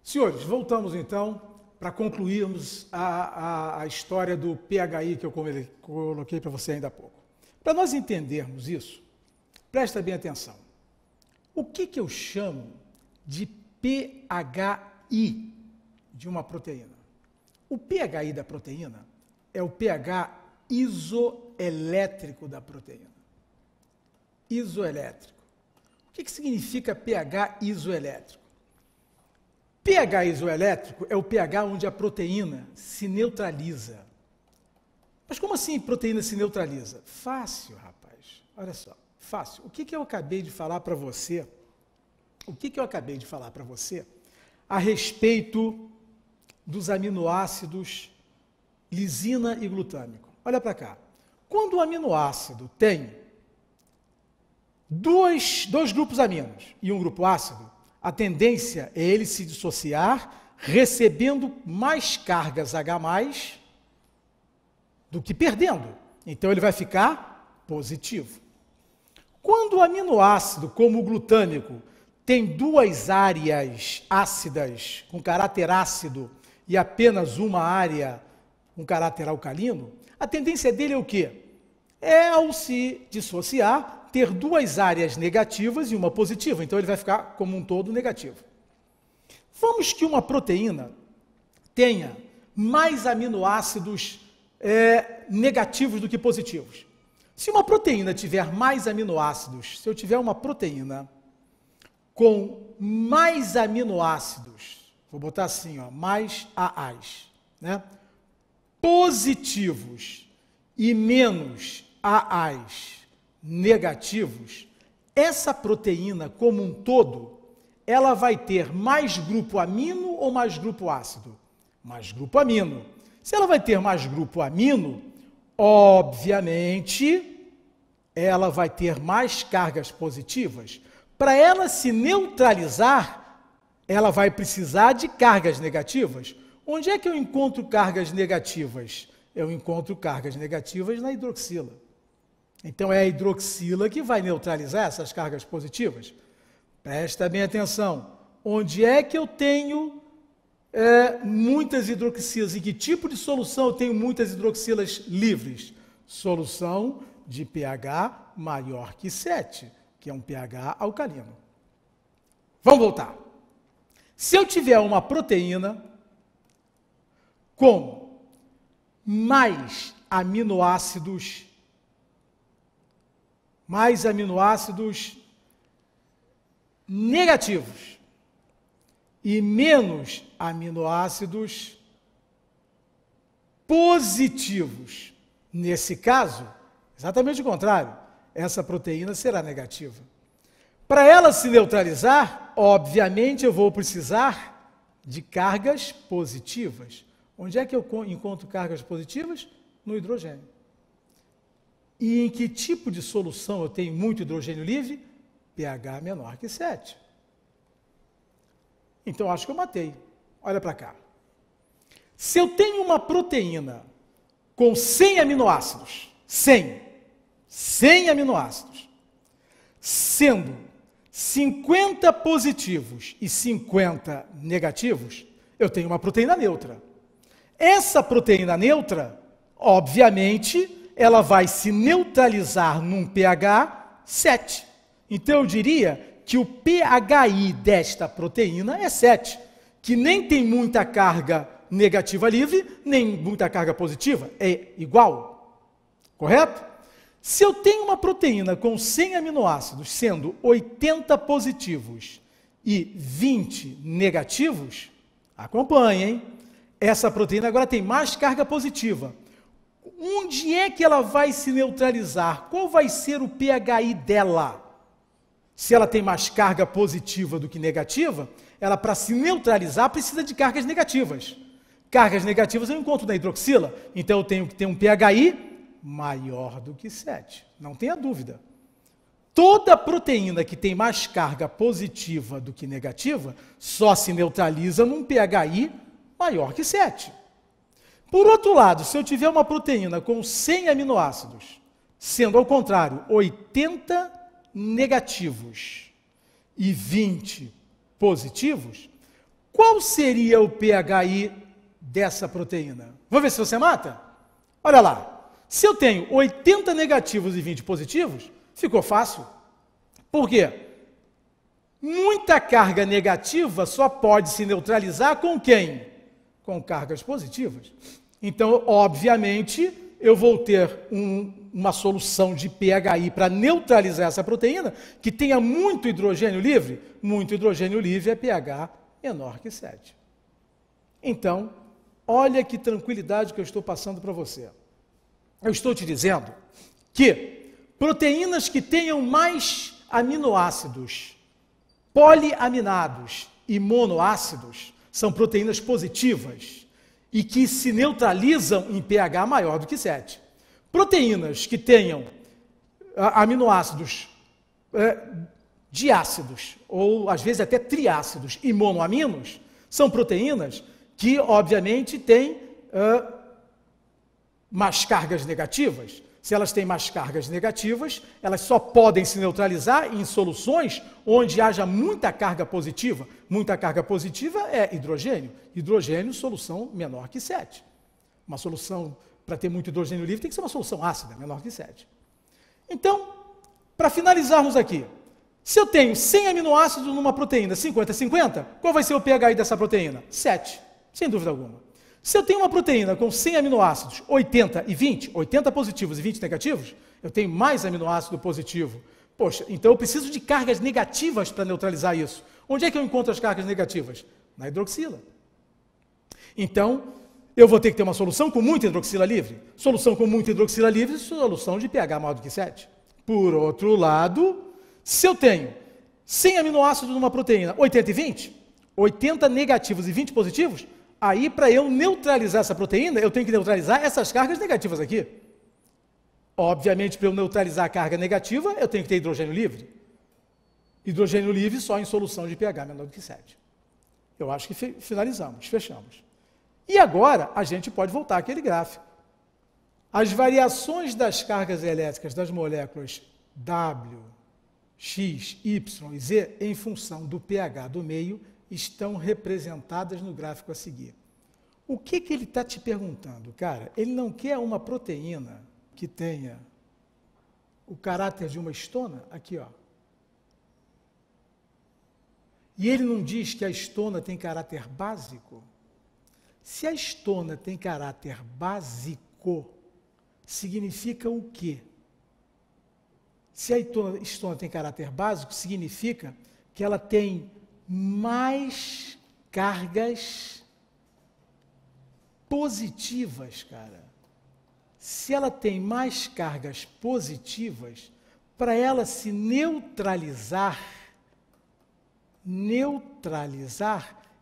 Senhores, voltamos então para concluirmos a história do PHI que eu coloquei para você ainda há pouco. Para nós entendermos isso, presta bem atenção. O que eu chamo de pHI de uma proteína? O pHI da proteína é o pH isoelétrico da proteína. Isoelétrico. O que significa pH isoelétrico? pH isoelétrico é o pH onde a proteína se neutraliza. Mas como assim proteína se neutraliza? Fácil, rapaz. Olha só, fácil. O que eu acabei de falar para você? O que eu acabei de falar para você a respeito dos aminoácidos lisina e glutâmico? Olha para cá. Quando o aminoácido tem dois grupos aminos e um grupo ácido, a tendência é ele se dissociar, recebendo mais cargas H+, do que perdendo. Então ele vai ficar positivo. Quando o aminoácido, como o glutâmico, tem duas áreas ácidas com caráter ácido e apenas uma área com caráter alcalino, a tendência dele é o quê? É, ao se dissociar, ter duas áreas negativas e uma positiva. Então ele vai ficar como um todo negativo. Vamos que uma proteína tenha mais aminoácidos negativos do que positivos. Se uma proteína tiver mais aminoácidos, se eu tiver uma proteína com mais aminoácidos, vou botar assim, ó, mais AAs, né? Positivos e menos AAs negativos, essa proteína como um todo, ela vai ter mais grupo amino ou mais grupo ácido? Mais grupo amino. Se ela vai ter mais grupo amino, obviamente, ela vai ter mais cargas positivas. Para ela se neutralizar, ela vai precisar de cargas negativas. Onde é que eu encontro cargas negativas? Eu encontro cargas negativas na hidroxila. Então é a hidroxila que vai neutralizar essas cargas positivas. Presta bem atenção. Onde é que eu tenho muitas hidroxilas? Em que tipo de solução eu tenho muitas hidroxilas livres? Solução de pH maior que 7, que é um pH alcalino. Vamos voltar. Se eu tiver uma proteína com mais aminoácidos negativos e menos aminoácidos positivos. Nesse caso, exatamente o contrário, essa proteína será negativa. Para ela se neutralizar, obviamente eu vou precisar de cargas positivas. Onde é que eu encontro cargas positivas? No hidrogênio. E em que tipo de solução eu tenho muito hidrogênio livre? pH menor que 7. Então, acho que eu matei. Olha para cá. Se eu tenho uma proteína com 100 aminoácidos, 100 aminoácidos, sendo 50 positivos e 50 negativos, eu tenho uma proteína neutra. Essa proteína neutra, obviamente, ela vai se neutralizar num pH 7. Então, eu diria que o pHI desta proteína é 7, que nem tem muita carga negativa livre, nem muita carga positiva, é igual. Correto? Se eu tenho uma proteína com 100 aminoácidos, sendo 80 positivos e 20 negativos, acompanhe, hein? Essa proteína agora tem mais carga positiva. Onde é que ela vai se neutralizar? Qual vai ser o pHI dela? Se ela tem mais carga positiva do que negativa, ela, para se neutralizar, precisa de cargas negativas. Cargas negativas eu encontro na hidroxila, então eu tenho que ter um pHI maior do que 7. Não tenha dúvida. Toda proteína que tem mais carga positiva do que negativa só se neutraliza num pHI maior que 7. Por outro lado, se eu tiver uma proteína com 100 aminoácidos, sendo ao contrário, 80 negativos e 20 positivos, Qual seria o pHi dessa proteína? Vamos ver se você mata? Olha lá. Se eu tenho 80 negativos e 20 positivos, ficou fácil. Por quê? Muita carga negativa só pode se neutralizar com quem? Com cargas positivas. Então, obviamente, eu vou ter uma solução de pHi para neutralizar essa proteína que tenha muito hidrogênio livre. Muito hidrogênio livre é pH menor que 7. Então, olha que tranquilidade que eu estou passando para você. Eu estou te dizendo que proteínas que tenham mais aminoácidos poliaminados e monoácidos são proteínas positivas e que se neutralizam em pH maior do que 7. Proteínas que tenham aminoácidos diácidos, ou às vezes até triácidos e monoaminos, são proteínas que, obviamente, têm mais cargas negativas. Se elas têm mais cargas negativas, elas só podem se neutralizar em soluções onde haja muita carga positiva. Muita carga positiva é hidrogênio. Hidrogênio, solução menor que 7. Uma solução, para ter muito hidrogênio livre, tem que ser uma solução ácida, menor que 7. Então, para finalizarmos aqui, se eu tenho 100 aminoácidos numa proteína 50-50, qual vai ser o pHi dessa proteína? 7, sem dúvida alguma. Se eu tenho uma proteína com 100 aminoácidos, 80 e 20, 80 positivos e 20 negativos, eu tenho mais aminoácido positivo. Poxa, então eu preciso de cargas negativas para neutralizar isso. Onde é que eu encontro as cargas negativas? Na hidroxila. Então, eu vou ter que ter uma solução com muita hidroxila livre. Solução com muita hidroxila livre, solução de pH maior do que 7. Por outro lado, se eu tenho 100 aminoácidos numa proteína, 80 e 20, 80 negativos e 20 positivos, aí, para eu neutralizar essa proteína, eu tenho que neutralizar essas cargas negativas aqui. Obviamente, para eu neutralizar a carga negativa, eu tenho que ter hidrogênio livre. Hidrogênio livre só em solução de pH menor do que 7. Eu acho que finalizamos, fechamos. E agora, a gente pode voltar àquele gráfico. As variações das cargas elétricas das moléculas W, X, Y e Z, em função do pH do meio, estão representadas no gráfico a seguir. O que ele está te perguntando, cara? Ele não quer uma proteína que tenha o caráter de uma histona, aqui, ó. E ele não diz que a histona tem caráter básico? Se a histona tem caráter básico, significa o quê? Se a histona tem caráter básico, significa que ela tem mais cargas positivas, cara. Se ela tem mais cargas positivas, para ela se neutralizar,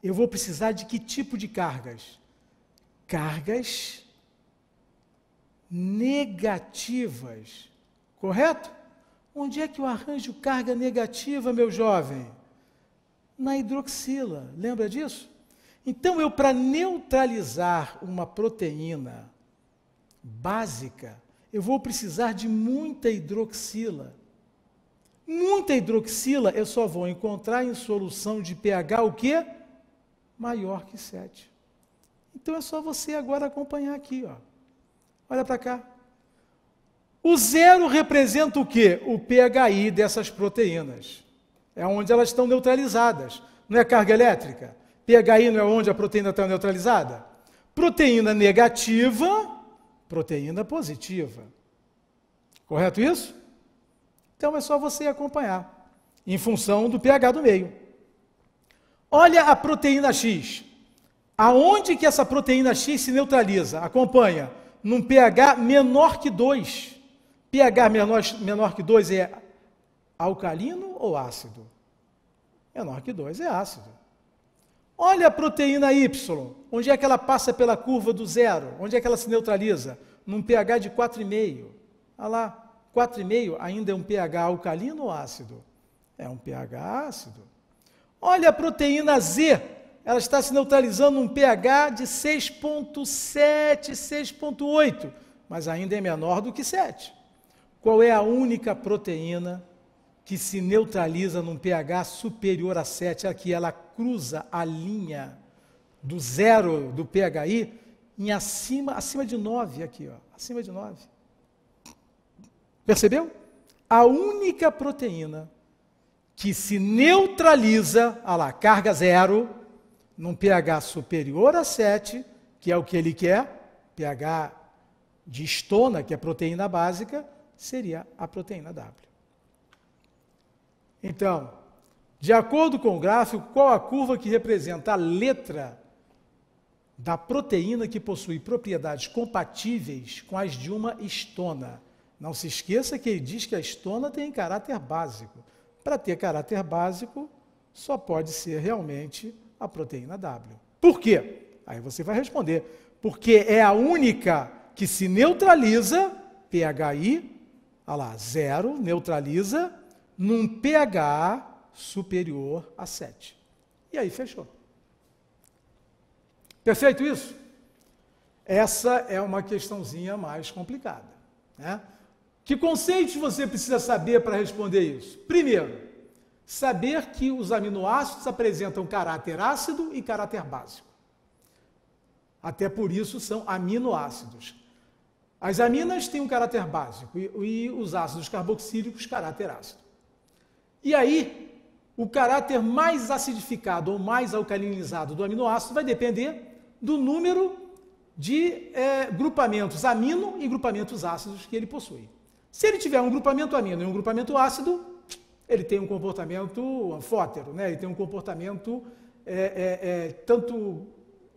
eu vou precisar de que tipo de cargas? Cargas negativas, correto? Onde é que eu arranjo carga negativa, meu jovem? Na hidroxila, lembra disso? Então, eu, para neutralizar uma proteína básica, eu vou precisar de muita hidroxila. Muita hidroxila eu só vou encontrar em solução de pH o quê? Maior que 7. Então, é só você agora acompanhar aqui, ó. Olha para cá. O 0 representa o quê? O pHi dessas proteínas. É onde elas estão neutralizadas. Não é carga elétrica? pHi não é onde a proteína está neutralizada? Proteína negativa, proteína positiva. Correto isso? Então é só você acompanhar, em função do pH do meio. Olha a proteína X. Aonde que essa proteína X se neutraliza? Acompanha. Num pH menor que 2. pH menor que 2 é alcalino ou ácido? Menor que 2 é ácido. Olha a proteína Y, onde é que ela passa pela curva do 0? Onde é que ela se neutraliza? Num pH de 4,5. Olha lá, 4,5 ainda é um pH alcalino ou ácido? É um pH ácido. Olha a proteína Z, ela está se neutralizando num pH de 6,7, 6,8, mas ainda é menor do que 7. Qual é a única proteína que se neutraliza num pH superior a 7, aqui ela cruza a linha do zero do pHi em acima de 9, aqui, ó, acima de 9. Percebeu? A única proteína que se neutraliza, olha lá, carga zero, num pH superior a 7, que é o que ele quer, pH de histona, que é proteína básica, seria a proteína W. Então, de acordo com o gráfico, qual a curva que representa a letra da proteína que possui propriedades compatíveis com as de uma histona? Não se esqueça que ele diz que a histona tem caráter básico. Para ter caráter básico, só pode ser realmente a proteína W. Por quê? Aí você vai responder. Porque é a única que se neutraliza, pHi, olha lá, 0, neutraliza, num pH superior a 7. E aí fechou. Perfeito isso? Essa é uma questãozinha mais complicada, né? Que conceitos você precisa saber para responder isso? Primeiro, saber que os aminoácidos apresentam caráter ácido e caráter básico. Até por isso são aminoácidos. As aminas têm um caráter básico e os ácidos carboxílicos, caráter ácido. E aí, o caráter mais acidificado ou mais alcalinizado do aminoácido vai depender do número de grupamentos amino e grupamentos ácidos que ele possui. Se ele tiver um grupamento amino e um grupamento ácido, ele tem um comportamento anfótero, né? Ele tem um comportamento tanto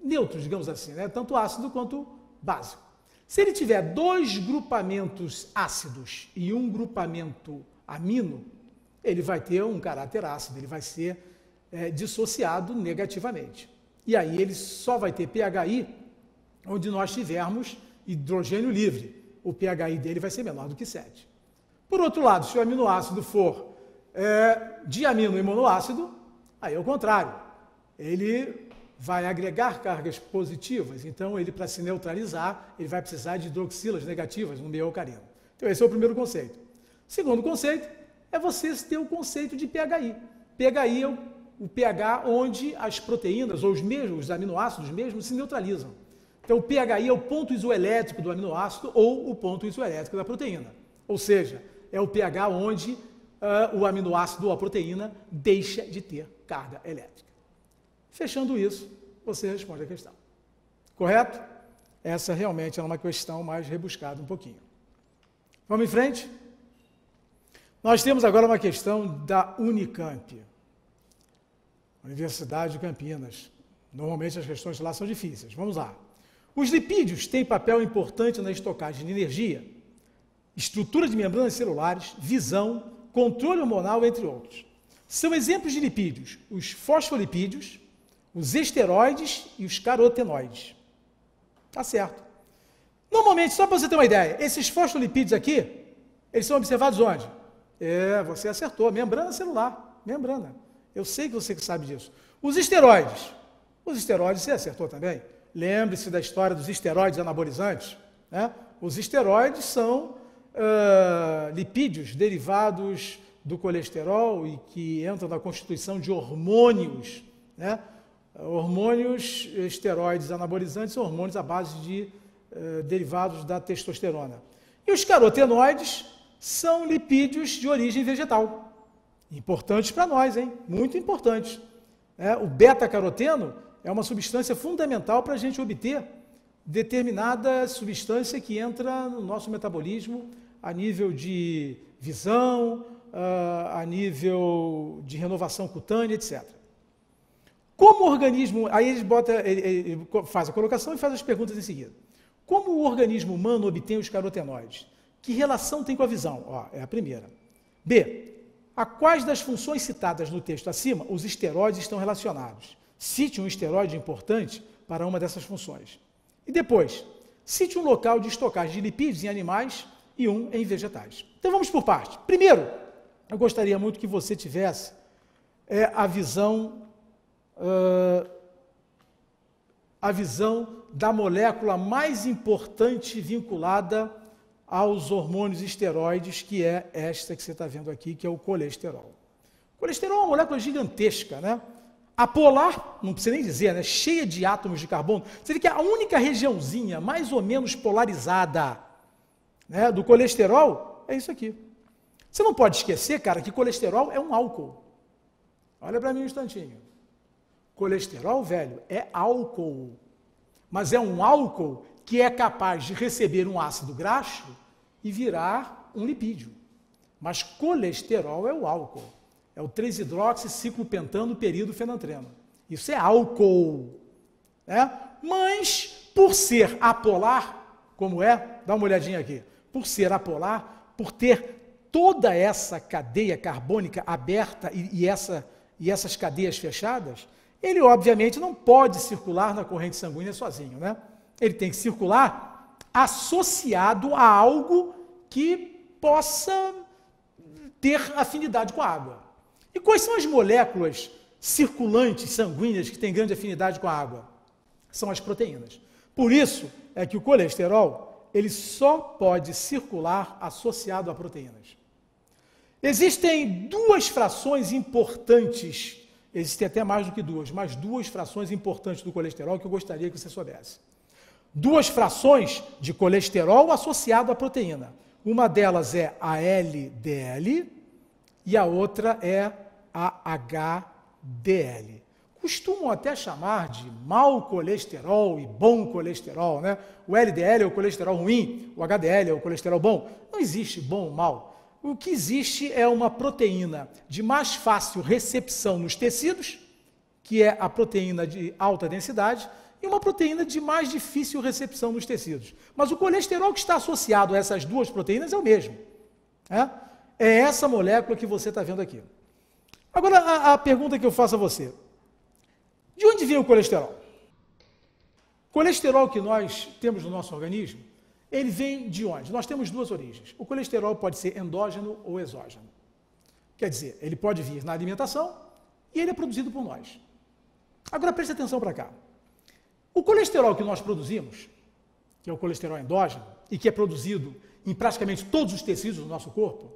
neutro, digamos assim, né? Tanto ácido quanto básico. Se ele tiver 2 grupamentos ácidos e um grupamento amino, ele vai ter um caráter ácido, ele vai ser dissociado negativamente. E aí ele só vai ter pHi onde nós tivermos hidrogênio livre. O pHi dele vai ser menor do que 7. Por outro lado, se o aminoácido for diamino e monoácido, aí é o contrário. Ele vai agregar cargas positivas, então ele, para se neutralizar, ele vai precisar de hidroxilas negativas no meio alcalino. Então esse é o primeiro conceito. Segundo conceito é você ter o conceito de pHi. pHi é o pH onde as proteínas, ou os aminoácidos mesmos, se neutralizam. Então o pHi é o ponto isoelétrico do aminoácido ou o ponto isoelétrico da proteína. Ou seja, é o pH onde o aminoácido ou a proteína deixa de ter carga elétrica. Fechando isso, você responde a questão. Correto? Essa realmente é uma questão mais rebuscada um pouquinho. Vamos em frente? Nós temos agora uma questão da Unicamp, Universidade de Campinas. Normalmente as questões lá são difíceis. Vamos lá. Os lipídios têm papel importante na estocagem de energia, estrutura de membranas celulares, visão, controle hormonal, entre outros. São exemplos de lipídios os fosfolipídios, os esteroides e os carotenoides. Tá certo. Normalmente, só para você ter uma ideia, esses fosfolipídios aqui, eles são observados onde? Você acertou, membrana celular, membrana. Eu sei que você sabe disso. Os esteroides você acertou também. Lembre-se da história dos esteroides anabolizantes, né? Os esteroides são lipídios derivados do colesterol e que entram na constituição de hormônios, né? Hormônios, esteroides anabolizantes são hormônios à base de derivados da testosterona. E os carotenoides são lipídios de origem vegetal. Importantes para nós, hein? Muito importantes. O beta-caroteno é uma substância fundamental para a gente obter determinada substância que entra no nosso metabolismo a nível de visão, a nível de renovação cutânea, etc. Como o organismo... Aí ele faz a colocação e faz as perguntas em seguida. Como o organismo humano obtém os carotenoides? Que relação tem com a visão? É a primeira. B. A quais das funções citadas no texto acima os esteroides estão relacionados? Cite um esteroide importante para uma dessas funções. E depois, cite um local de estocagem de lipídios em animais e um em vegetais. Então vamos por parte. Primeiro, eu gostaria muito que você tivesse a visão da molécula mais importante vinculada aos hormônios esteroides, que é esta que você está vendo aqui, que é o colesterol. O colesterol é uma molécula gigantesca, né? Apolar, não precisa nem dizer, né? Cheia de átomos de carbono. Você vê que a única regiãozinha mais ou menos polarizada, né, do colesterol é isso aqui. Você não pode esquecer, cara, que colesterol é um álcool. Olha para mim um instantinho. Colesterol, velho, é álcool. Mas é um álcool que é capaz de receber um ácido graxo e virar um lipídio. Mas colesterol é o álcool. É o 3-hidroxiciclopentano-peridofenantreno. Isso é álcool. Né? Mas, por ser apolar, como é, dá uma olhadinha aqui, por ser apolar, por ter toda essa cadeia carbônica aberta e essas cadeias fechadas, ele obviamente não pode circular na corrente sanguínea sozinho, né? Ele tem que circular associado a algo que possa ter afinidade com a água. E quais são as moléculas circulantes sanguíneas que têm grande afinidade com a água? São as proteínas. Por isso é que o colesterol, ele só pode circular associado a proteínas. Existem duas frações importantes, existem até mais do que duas, mas duas frações importantes do colesterol que eu gostaria que você soubesse. Duas frações de colesterol associado à proteína. Uma delas é a LDL e a outra é a HDL. Costumam até chamar de mau colesterol e bom colesterol, né? O LDL é o colesterol ruim, o HDL é o colesterol bom. Não existe bom ou mal. O que existe é uma proteína de mais fácil recepção nos tecidos, que é a proteína de alta densidade, e uma proteína de mais difícil recepção nos tecidos. Mas o colesterol que está associado a essas duas proteínas é o mesmo. É essa molécula que você está vendo aqui. Agora, a pergunta que eu faço a você. De onde vem o colesterol? O colesterol que nós temos no nosso organismo, ele vem de onde? Nós temos duas origens. O colesterol pode ser endógeno ou exógeno. Quer dizer, ele pode vir na alimentação e ele é produzido por nós. Agora, preste atenção para cá. O colesterol que nós produzimos, que é o colesterol endógeno, e que é produzido em praticamente todos os tecidos do nosso corpo,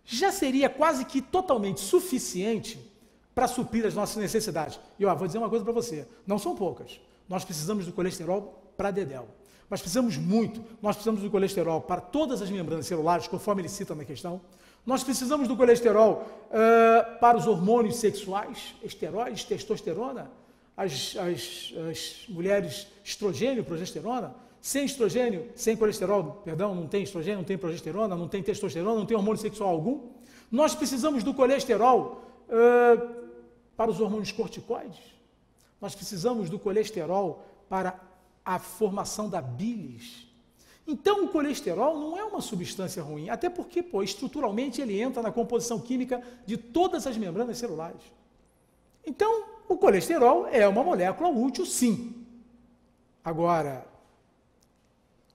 já seria quase que totalmente suficiente para suprir as nossas necessidades. E vou dizer uma coisa para você, não são poucas. Nós precisamos do colesterol para dedéu. Nós precisamos muito, nós precisamos do colesterol para todas as membranas celulares, conforme ele cita na questão. Nós precisamos do colesterol para os hormônios sexuais, esteroides, testosterona, as mulheres estrogênio, progesterona. Sem estrogênio, sem colesterol, perdão, não tem estrogênio, não tem progesterona, não tem testosterona, não tem hormônio sexual algum. Nós precisamos do colesterol para os hormônios corticoides. Nós precisamos do colesterol para a formação da bilis. Então, o colesterol não é uma substância ruim, até porque, estruturalmente, ele entra na composição química de todas as membranas celulares. Então, o colesterol é uma molécula útil, sim. Agora,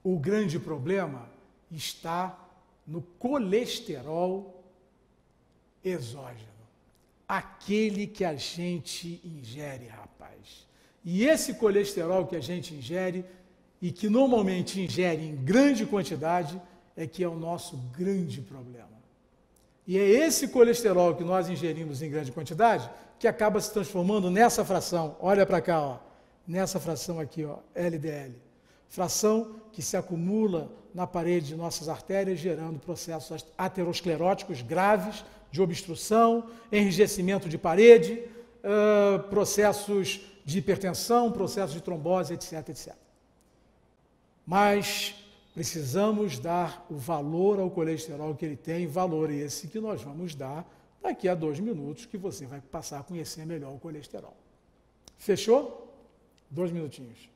o grande problema está no colesterol exógeno, aquele que a gente ingere, rapaz. E esse colesterol que a gente ingere, e que normalmente ingere em grande quantidade, é que é o nosso grande problema. E é esse colesterol que nós ingerimos em grande quantidade que acaba se transformando nessa fração, olha para cá, nessa fração aqui, LDL. Fração que se acumula na parede de nossas artérias, gerando processos ateroscleróticos graves, de obstrução, enrijecimento de parede, processos de hipertensão, processos de trombose, etc, etc. Mas precisamos dar o valor ao colesterol que ele tem, valor esse que nós vamos dar daqui a 2 minutos, que você vai passar a conhecer melhor o colesterol. Fechou? 2 minutinhos.